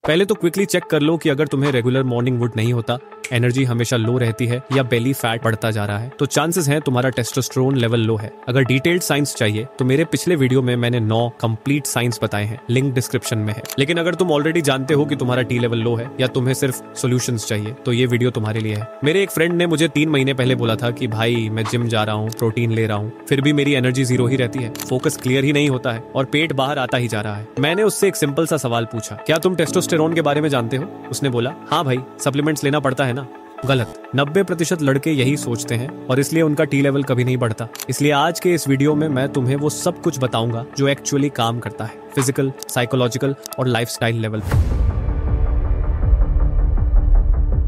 पहले तो quickly check कर लो कि अगर तुम्हें रेगुलर मॉर्निंग वुड नहीं होता, एनर्जी हमेशा लो रहती है या बेली फैट बढ़ता जा रहा है, तो चांसेस हैं तुम्हारा टेस्टोस्टेरोन लेवल लो है। अगर डिटेल्ड साइंस चाहिए तो मेरे पिछले वीडियो में मैंने 9 कंप्लीट साइंस बताए हैं, लिंक डिस्क्रिप्शन में है। लेकिन अगर तुम ऑलरेडी जानते हो कि तुम्हारा टी लेवल लो है या तुम्हें सिर्फ सॉल्यूशंस चाहिए, तो ये वीडियो तुम्हारे लिए है। मेरे एक फ्रेंड ने मुझे 3 महीने पहले बोला था कि भाई मैं जिम जा रहा हूँ, प्रोटीन ले रहा हूँ, फिर भी मेरी एनर्जी जीरो ही रहती है, फोकस क्लियर ही नहीं होता है और पेट बाहर आता ही जा रहा है। मैंने उससे एक सिंपल सा सवाल पूछा, क्या तुम टेस्टोस्टेरोन के बारे में जानते हो? उसने बोला, हाँ भाई, सप्लीमेंट्स लेना पड़ता है ना। गलत। 90% लड़के यही सोचते हैं और इसलिए उनका टी लेवल कभी नहीं बढ़ता। इसलिए आज के इस वीडियो में मैं तुम्हें वो सब कुछ बताऊंगा जो एक्चुअली काम करता है, फिजिकल, साइकोलॉजिकल और लाइफस्टाइल लेवल पे।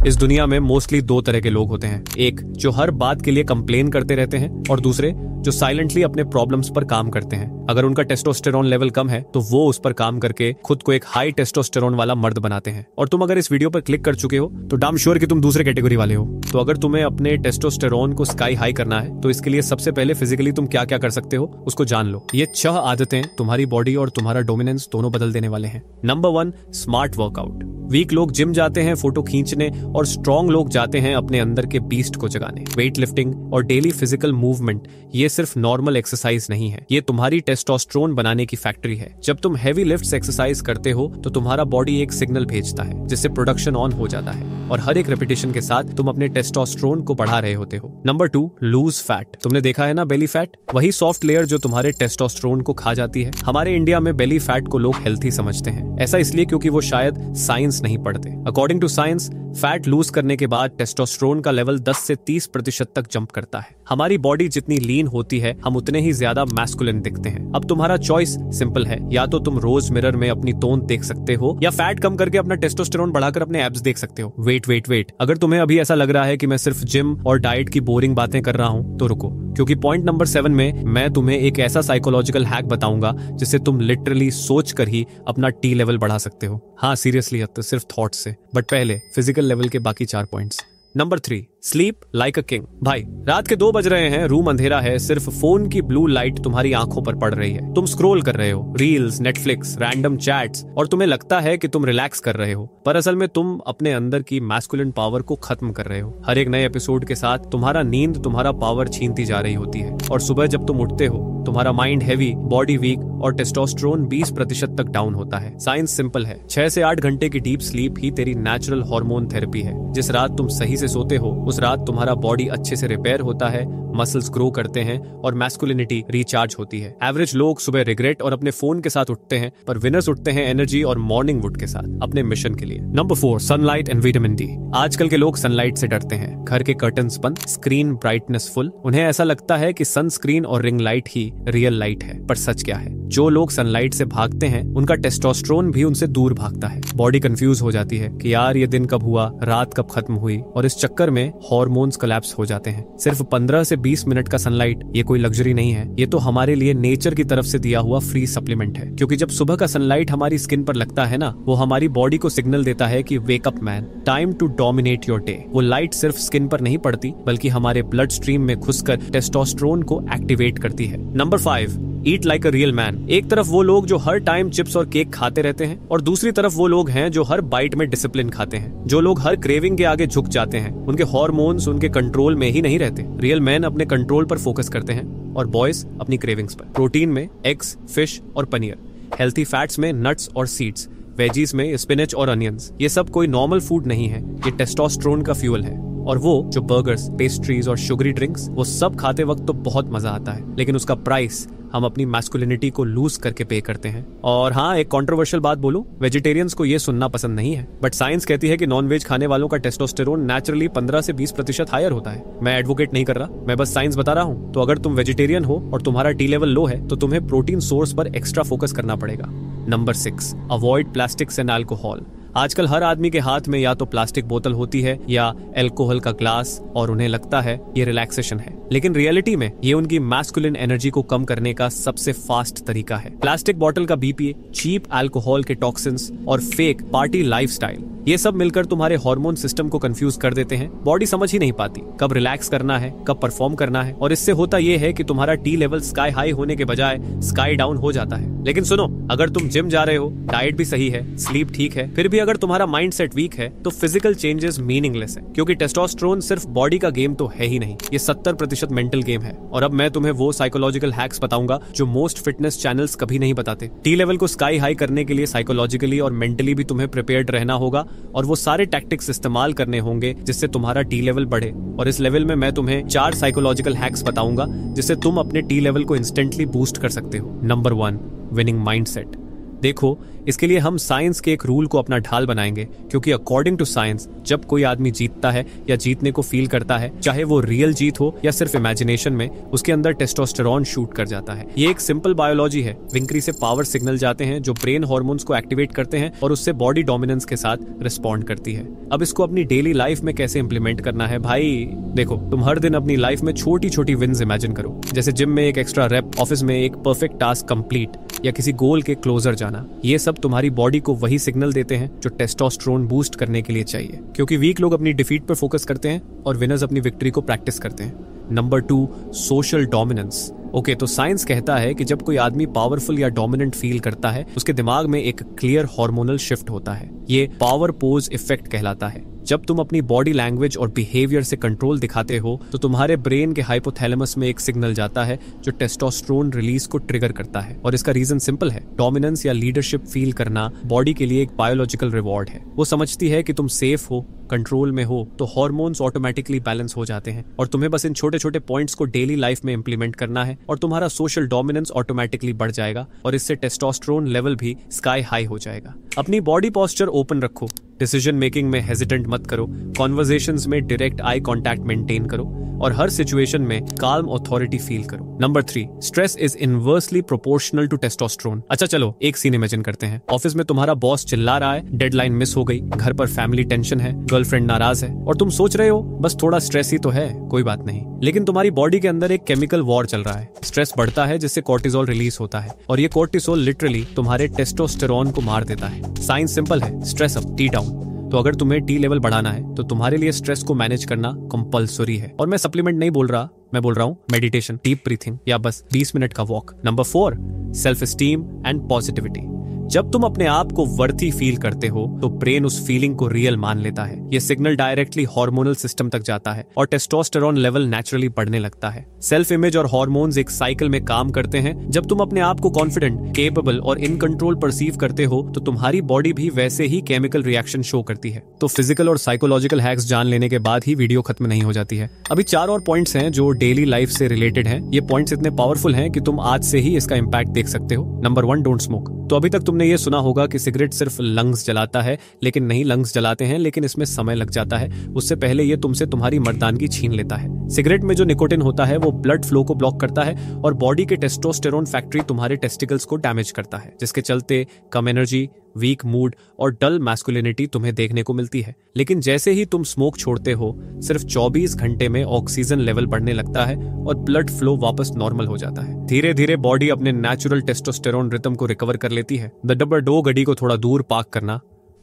इस दुनिया में मोस्टली 2 तरह के लोग होते हैं, एक जो हर बात के लिए कंप्लेन करते रहते हैं और दूसरे जो साइलेंटली अपने प्रॉब्लम्स पर काम करते हैं। अगर उनका टेस्टोस्टेरोन लेवल कम है तो वो उस पर काम करके खुद को एक हाई टेस्टोस्टेरोन वाला मर्द बनाते हैं। और तुम अगर इस वीडियो पर क्लिक कर चुके हो तो डैम श्योर कि तुम दूसरे कैटेगरी वाले हो। तो अगर तुम्हें अपने टेस्टोस्टेरोन को स्काई हाई करना है तो इसके लिए सबसे पहले फिजिकली तुम क्या क्या कर सकते हो उसको जान लो। ये 6 आदतें तुम्हारी बॉडी और तुम्हारा डोमिनेंस दोनों बदल देने वाले हैं। Number 1, smart workout. वीक लोग जिम जाते हैं फोटो खींचने और स्ट्रॉन्ग लोग जाते हैं अपने अंदर के बीस्ट को जगाने। वेट लिफ्टिंग और डेली फिजिकल मूवमेंट ये सिर्फ नॉर्मल एक्सरसाइज नहीं है, ये तुम्हारी टेस्टोस्टेरोन बनाने की फैक्ट्री है। जब तुम हैवी लिफ्ट्स एक्सरसाइज करते हो तो तुम्हारा बॉडी एक सिग्नल भेजता है जिससे प्रोडक्शन ऑन हो जाता है और हर एक रेपिटेशन के साथ तुम अपने टेस्टोस्टेरोन को बढ़ा रहे होते हो। Number 2, loose fat. तुमने देखा है ना बेली फैट, वही सॉफ्ट लेयर जो तुम्हारे टेस्टोस्टेरोन को खा जाती है। हमारे इंडिया में बेली फैट को लोग हेल्थी समझते हैं, ऐसा इसलिए क्योंकि वो शायद साइंस नहीं पढ़ते। According to science, fat lose करने के बाद टेस्टोस्टेरोन का लेवल 10 से 30% तक जंप करता है। हमारी बॉडी जितनी लीन होती है हम उतने ही ज्यादा मैस्कुलिन दिखते हैं। अब तुम्हारा चॉइस सिंपल है, या तो तुम रोज मिरर में अपनी तोंद देख सकते हो या फैट कम करके अपना टेस्टोस्टेरोन बढ़ाकर अपने एब्स देख सकते हो। वेट, अगर तुम्हें अभी ऐसा लग रहा है कि मैं सिर्फ जिम और डाइट की बोरिंग बातें कर रहा हूं तो रुको, क्योंकि पॉइंट नंबर 7 में मैं तुम्हें एक ऐसा साइकोलॉजिकल हैक बताऊंगा जिससे तुम लिटरली सोच कर ही अपना टी लेवल बढ़ा सकते हो। हाँ सीरियसली, तो सिर्फ थॉट से। बट पहले फिजिकल लेवल के बाकी 4 points. Number 3, sleep like a king. भाई रात के 2 बज रहे हैं, रूम अंधेरा है, सिर्फ फोन की ब्लू लाइट तुम्हारी आंखों पर पड़ रही है। तुम स्क्रॉल कर रहे हो, रील्स, नेटफ्लिक्स, रैंडम चैट्स, और तुम्हें लगता है कि तुम रिलैक्स कर रहे हो, पर असल में तुम अपने अंदर की मैस्कुलिन पावर को खत्म कर रहे हो। हर एक नए एपिसोड के साथ तुम्हारा नींद तुम्हारा पावर छीनती जा रही होती है और सुबह जब तुम उठते हो तुम्हारा माइंड हैवी, बॉडी वीक और टेस्टोस्टेरोन 20% तक डाउन होता है। साइंस सिंपल है, 6 से 8 घंटे की डीप स्लीप ही तेरी नेचुरल हार्मोन थेरेपी है। जिस रात तुम सही से सोते हो उस रात तुम्हारा बॉडी अच्छे से रिपेयर होता है, मसल्स ग्रो करते हैं और मैस्कुलिनिटी रिचार्ज होती है। एवरेज लोग सुबह रिग्रेट और अपने फोन के साथ उठते हैं, पर विनर्स उठते हैं एनर्जी और मॉर्निंग वुड के साथ अपने मिशन के लिए। Number 4, sunlight and vitamin D. आजकल के लोग सनलाइट से डरते हैं, घर के कर्टन्स बंद, स्क्रीन ब्राइटनेस फुल। उन्हें ऐसा लगता है कि सनस्क्रीन और रिंग लाइट ही रियल लाइट है, पर सच क्या है? जो लोग सनलाइट से भागते हैं उनका टेस्टोस्टेरोन भी उनसे दूर भागता है। बॉडी कंफ्यूज हो जाती है कि यार ये दिन कब हुआ, रात कब खत्म हुई, और इस चक्कर में हार्मोन्स कोलैप्स हो जाते हैं। सिर्फ 15 से 20 मिनट का सनलाइट ये कोई लग्जरी नहीं है, ये तो हमारे लिए नेचर की तरफ से दिया हुआ फ्री सप्लीमेंट है। क्योंकि जब सुबह का सनलाइट हमारी स्किन पर लगता है ना, वो हमारी बॉडी को सिग्नल देता है कि wake up man, time to dominate your day. वो लाइट सिर्फ स्किन पर नहीं पड़ती बल्कि हमारे ब्लड स्ट्रीम में घुसकर टेस्टोस्टेरोन को एक्टिवेट करती है। Number 5, eat like a real man. एक तरफ वो लोग जो हर टाइम चिप्स और केक खाते रहते हैं और दूसरी तरफ वो लोग हैं जो हर बाइट में डिसिप्लिन खाते हैं। जो लोग हर क्रेविंग के आगे झुक जाते हैं, उनके हार्मोन्स उनके कंट्रोल में ही नहीं रहते। रियल मैन अपने कंट्रोल पर फोकस करते हैं और बॉयज अपनी क्रेविंग्स पर। प्रोटीन में एग्स, फिश और पनीर, हेल्थी फैट्स में नट्स और सीड्स, वेजीज में स्पिनच और अनियंस। ये सब कोई नॉर्मल फूड नहीं है, ये टेस्टोस्टेरोन का फ्यूल है। और वो जो बर्गर्स, पेस्ट्रीज और शुगरी ड्रिंक्स, वो सब खाते वक्त तो बहुत मजा आता है, लेकिन उसका प्राइस हम अपनी मैस्कुलिनिटी को लूज करके पे करते हैं। और हाँ, एक कंट्रोवर्शियल बात बोलूं, वेजिटेरियंस को ये सुनना पसंद नहीं है, बट साइंस कहती है कि नॉन वेज खाने वालों का टेस्टोस्टेरोन नेचुरली 15 से 20% हायर होता है। मैं एडवोकेट नहीं कर रहा, मैं बस साइंस बता रहा हूँ। तो अगर तुम वेजिटेरियन हो और तुम्हारा टी लेवल लो है तो तुम्हें प्रोटीन सोर्स पर एक्स्ट्रा फोकस करना पड़ेगा। Number 6, avoid plastics and alcohol. आजकल हर आदमी के हाथ में या तो प्लास्टिक बोतल होती है या अल्कोहल का ग्लास, और उन्हें लगता है ये रिलैक्सेशन है, लेकिन रियलिटी में ये उनकी मैस्कुलिन एनर्जी को कम करने का सबसे फास्ट तरीका है। प्लास्टिक बोतल का बीपीए, चीप अल्कोहल के टॉक्सिन्स और फेक पार्टी लाइफस्टाइल ये सब मिलकर तुम्हारे हार्मोन सिस्टम को कंफ्यूज कर देते हैं। बॉडी समझ ही नहीं पाती कब रिलैक्स करना है, कब परफॉर्म करना है, और इससे होता ये है कि तुम्हारा टी लेवल स्काई हाई होने के बजाय स्काई डाउन हो जाता है। लेकिन सुनो, अगर तुम जिम जा रहे हो, डाइट भी सही है, स्लीप ठीक है, फिर भी अगर तुम्हारा माइंड सेट वीक है तो फिजिकल चेंजेस मीनिंगलेस है, क्योंकि टेस्टोस्टेरोन सिर्फ बॉडी का गेम तो है ही नहीं, ये 70% मेंटल गेम है। और अब मैं तुम्हें वो साइकोलॉजिकल हैक्स बताऊंगा जो मोस्ट फिटनेस चैनल्स कभी नहीं बताते। टी लेवल को स्काई हाई करने के लिए साइकोलॉजिकली और मेंटली भी तुम्हें प्रिपेयर्ड रहना होगा, और वो सारे टैक्टिक्स इस्तेमाल करने होंगे जिससे तुम्हारा टी लेवल बढ़े। और इस लेवल में मैं तुम्हें 4 साइकोलॉजिकल हैक्स बताऊंगा जिससे तुम अपने टी लेवल को इंस्टेंटली बूस्ट कर सकते हो। Number 1, winning mindset. देखो, इसके लिए हम साइंस के एक रूल को अपना ढाल बनाएंगे, क्योंकि अकॉर्डिंग टू साइंस जब कोई आदमी जीतता है या जीतने को फील करता है, चाहे वो रियल जीत हो या सिर्फ इमेजिनेशन में, उसके अंदर टेस्टोस्टेरोन शूट कर जाता है। ये एक सिंपल बायोलॉजी है। विंकरी से पावर सिग्नल जाते हैं जो ब्रेन हॉर्मोन्स को एक्टिवेट करते हैं और उससे बॉडी डोमिनेंस के साथ रिस्पॉन्ड करती है। अब इसको अपनी डेली लाइफ में कैसे इंप्लीमेंट करना है भाई? देखो, तुम हर दिन अपनी लाइफ में छोटी छोटी विन्स इमेजिन करो, जैसे जिम में एक एक्स्ट्रा रेप, ऑफिस में एक परफेक्ट टास्क कंप्लीट, या किसी गोल के क्लोजर जाना। ये सब तुम्हारी बॉडी को वही सिग्नल देते हैं जो टेस्टोस्टेरोन बूस्ट करने के लिए चाहिए, क्योंकि वीक लोग अपनी डिफीट पर फोकस करते हैं और विनर्स अपनी विक्ट्री को प्रैक्टिस करते हैं। Number 2, social dominance. ओके, तो साइंस कहता है कि जब कोई आदमी पावरफुल या डोमिनेंट फील करता है, उसके दिमाग में एक क्लियर हार्मोनल शिफ्ट होता है। ये पावर पोज इफेक्ट कहलाता है। जब तुम अपनी बॉडी लैंग्वेज और बिहेवियर से कंट्रोल दिखाते हो तो तुम्हारे ब्रेन के हाइपोथैलेमस में एक सिग्नल जाता है जो टेस्टोस्टेरोन रिलीज को ट्रिगर करता है। और इसका रीजन सिंपल है, डोमिनेंस या लीडरशिप फील करना बॉडी के लिए एक बायोलॉजिकल रिवॉर्ड है। वो समझती है कि तुम सेफ हो, कंट्रोल में हो, तो हार्मोन्स ऑटोमेटिकली बैलेंस हो जाते हैं, और तुम्हें बस इन छोटे छोटे पॉइंट्स को डेली लाइफ में इंप्लीमेंट करना है और तुम्हारा सोशल डोमिनेंस ऑटोमेटिकली बढ़ जाएगा, और इससे टेस्टोस्टेरोन लेवल भी स्काई हाई हो जाएगा। अपनी बॉडी पोस्चर ओपन रखो, डिसीजन मेकिंग में हेजिटेंट मत करो, कॉन्वर्सेशंस में डायरेक्ट आई कांटेक्ट मेंटेन करो, और हर सिचुएशन में काल्म अथॉरिटी फील करो। Number 3, stress is inversely proportional to testosterone. अच्छा चलो, एक सीन इमेजिन करते हैं। ऑफिस में तुम्हारा बॉस चिल्ला रहा है, डेडलाइन मिस हो गई, घर पर फैमिली टेंशन है, गर्लफ्रेंड नाराज है, और तुम सोच रहे हो बस थोड़ा स्ट्रेस ही तो है, कोई बात नहीं। लेकिन तुम्हारी बॉडी के अंदर एक केमिकल वॉर चल रहा है। स्ट्रेस बढ़ता है जिससे कोर्टिसोल रिलीज होता है, और ये कोर्टिसोल लिटरली तुम्हारे टेस्टोस्टेरोन को मार देता है। साइंस सिंपल है, स्ट्रेस अप, टी डाउन। तो अगर तुम्हें टी लेवल बढ़ाना है तो तुम्हारे लिए स्ट्रेस को मैनेज करना कंपलसरी है। और मैं सप्लीमेंट नहीं बोल रहा, मैं बोल रहा हूँ मेडिटेशन, डीप ब्रीथिंग, या बस 20 मिनट का walk. Number 4, self esteem and positivity. जब तुम अपने आप को वर्थी फील करते हो तो ब्रेन उस फीलिंग को रियल मान लेता है। ये सिग्नल डायरेक्टली हार्मोनल सिस्टम तक जाता है और टेस्टोस्टेरोन लेवल नेचुरली बढ़ने लगता है। सेल्फ इमेज और हार्मोन्स एक साइकिल में काम करते हैं। जब तुम अपने आप को कॉन्फिडेंट, केपेबल और इन कंट्रोल परसीव करते हो तो तुम्हारी बॉडी भी वैसे ही केमिकल रिएक्शन शो करती है। तो फिजिकल और साइकोलॉजिकल हैक्स जान लेने के बाद ही वीडियो खत्म नहीं हो जाती है। अभी 4 और पॉइंट्स हैं जो डेली लाइफ से रिलेटेड हैं। ये पॉइंट्स इतने पावरफुल हैं कि तुम आज से ही इसका इम्पैक्ट देख सकते हो। Number 1, don't smoke. तो अभी तक तुमने ये सुना होगा कि सिगरेट सिर्फ लंग्स जलाता है, लेकिन नहीं, लंग्स जलाते हैं लेकिन इसमें समय लग जाता है। उससे पहले ये तुमसे तुम्हारी मर्दानगी छीन लेता है। सिगरेट में जो निकोटिन होता है वो ब्लड फ्लो को ब्लॉक करता है और बॉडी के टेस्टोस्टेरोन फैक्ट्री तुम्हारे टेस्टिकल्स को डैमेज करता है, जिसके चलते कम एनर्जी, वीक मूड और डल मैस्कुलिनिटी तुम्हें देखने को मिलती है। लेकिन जैसे ही तुम स्मोक छोड़ते हो, सिर्फ 24 घंटे में ऑक्सीजन लेवल बढ़ने लगता है और ब्लड फ्लो वापस नॉर्मल हो जाता है। धीरे धीरे बॉडी अपने नेचुरल टेस्टोस्टेरोन रिदम को रिकवर कर लेती है। द डब्बर डो गाड़ी को थोड़ा दूर पार्क करना,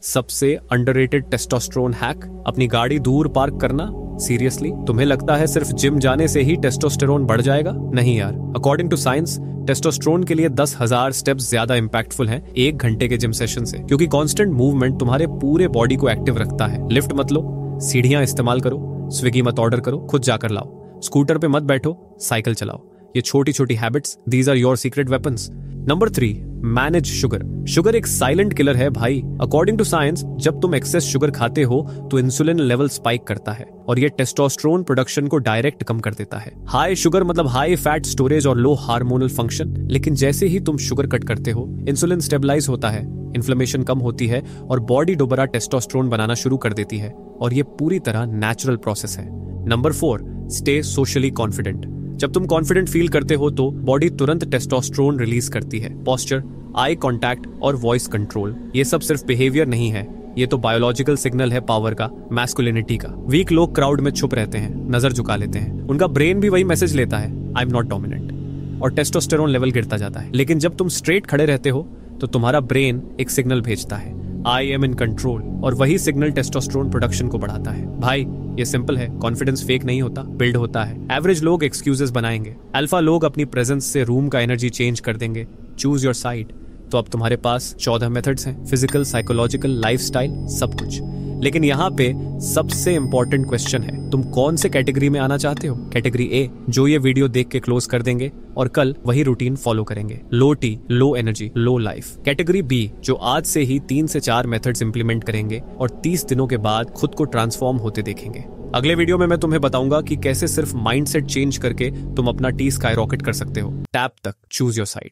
सबसे अंडररेटेड टेस्टोस्टेरोन हैक। अपनी गाड़ी दूर पार्क करना, सीरियसली तुम्हें लगता है सिर्फ जिम जाने से ही टेस्टोस्टेरोन बढ़ जाएगा? नहीं यार, अकॉर्डिंग टू साइंस टेस्टोस्टेरोन के लिए 10,000 स्टेप्स ज्यादा इंपैक्टफुल हैं 1 घंटे के जिम सेशन से, क्योंकि कांस्टेंट मूवमेंट तुम्हारे पूरे बॉडी को एक्टिव रखता है। लिफ्ट मत लो, सीढ़ियां इस्तेमाल करो, स्विगी मत ऑर्डर करो, खुद जाकर लाओ, स्कूटर पे मत बैठो, साइकिल चलाओ। ये छोटी छोटी habits, these are your secret weapons. Number 3, manage sugar. Sugar एक साइलेंट किलर है भाई। अकॉर्डिंग टू साइंस, जब तुम एक्सेस शुगर खाते हो तो इंसुलिन लेवल स्पाइक करता है और ये टेस्टोस्टेरोन प्रोडक्शन को डायरेक्ट कम कर देता है। हाई शुगर मतलब हाई फैट स्टोरेज और लो हार्मोनल फंक्शन। लेकिन जैसे ही तुम शुगर कट करते हो, इंसुलिन स्टेबलाइज होता है, इन्फ्लेमेशन कम होती है और बॉडी दोबारा टेस्टोस्टेरोन बनाना शुरू कर देती है, और ये पूरी तरह नेचुरल प्रोसेस है। Number 4, stay socially confident. जब तुम कॉन्फिडेंट फील करते हो तो बॉडी तुरंत टेस्टोस्टेरोन रिलीज करती है। पोस्चर, आई कांटेक्ट और वॉइस कंट्रोल, ये सब सिर्फ बिहेवियर नहीं है, ये तो बायोलॉजिकल सिग्नल है पावर का, मैस्कुलिनिटी का। वीक लोग क्राउड में छुप रहते हैं, नजर झुका लेते हैं, उनका ब्रेन भी वही मैसेज लेता है, आई एम नॉट डोमिनेंट, और टेस्टोस्टेरोन लेवल गिरता जाता है। लेकिन जब तुम स्ट्रेट खड़े रहते हो तो तुम्हारा ब्रेन एक सिग्नल भेजता है, आई एम इन कंट्रोल, और वही सिग्नल टेस्टोस्टेरोन प्रोडक्शन को बढ़ाता है। भाई ये सिंपल है, कॉन्फिडेंस फेक नहीं होता, बिल्ड होता है। एवरेज लोग एक्सक्यूजेस बनाएंगे, अल्फा लोग अपनी प्रेजेंस से रूम का एनर्जी चेंज कर देंगे। Choose your side. तो अब तुम्हारे पास 14 मेथड्स हैं, फिजिकल, साइकोलॉजिकल, लाइफस्टाइल, सब कुछ। लेकिन यहाँ पे सबसे इंपॉर्टेंट क्वेश्चन है, तुम कौन से कैटेगरी में आना चाहते हो? कैटेगरी ए, जो ये वीडियो देख के क्लोज कर देंगे और कल वही रूटीन फॉलो करेंगे, लो टी, लो एनर्जी, लो लाइफ। कैटेगरी बी, जो आज से ही 3 से 4 मेथड्स इंप्लीमेंट करेंगे और 30 दिनों के बाद खुद को ट्रांसफॉर्म होते देखेंगे। अगले वीडियो में मैं तुम्हें बताऊंगा कि कैसे सिर्फ माइंडसेट चेंज करके तुम अपना टी स्काई रॉकेट कर सकते हो, टैप तक। Choose your side.